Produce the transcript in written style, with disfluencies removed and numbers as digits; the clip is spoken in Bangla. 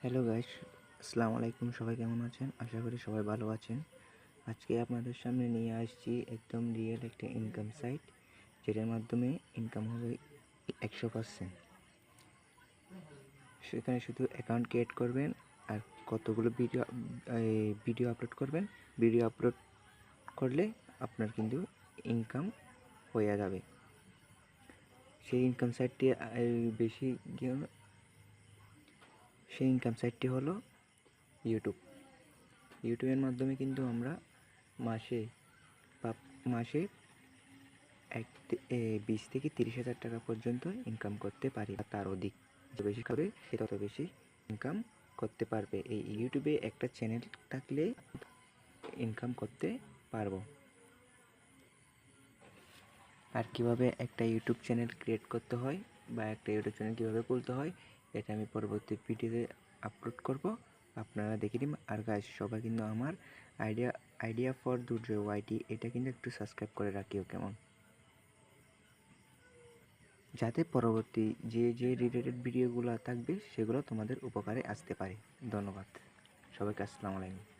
হ্যালো গাইস, আসসালামু আলাইকুম। সবাই কেমন আছেন? আশা করি সবাই ভালো আছেন। আজকে আপনাদের সামনে নিয়ে আসছি একদম রিয়েল একটা ইনকাম সাইট, যেটার মাধ্যমে ইনকাম হবে 100%। সেখানে শুধু অ্যাকাউন্ট ক্রিয়েট করবেন আর কতগুলো ভিডিও আপলোড করবেন। ভিডিও আপলোড করলে আপনার কিন্তু ইনকাম হয়ে যাবে। সেই ইনকাম সাইটটি বেশি সেই ইনকাম সাইটটি হলো ইউটিউবের মাধ্যমে কিন্তু আমরা মাসে মাসে 20 থেকে 30,000 টাকা পর্যন্ত ইনকাম করতে পারি, বা তার অধিক। যত বেশি করে সে তত বেশি ইনকাম করতে পারবে। এই ইউটিউবে একটা চ্যানেল থাকলে ইনকাম করতে পারবো। আর কিভাবে একটা ইউটিউব চ্যানেল ক্রিয়েট করতে হয় বা একটা ইউটিউব চ্যানেল কীভাবে খুলতে হয়, এটা আমি পরবর্তী ভিডিওতে আপলোড করব, আপনারা দেখে নিন। আর গাইস, সবাই কিন্তু আমার আইডিয়া ফর দুর্জয় ওয়াইটি এটা কিন্তু একটু সাবস্ক্রাইব করে রাখিও কেমন, যাতে পরবর্তী যে রিলেটেড ভিডিওগুলো থাকবে সেগুলো তোমাদের উপকারে আসতে পারে। ধন্যবাদ সবাইকে। আসসালামু আলাইকুম।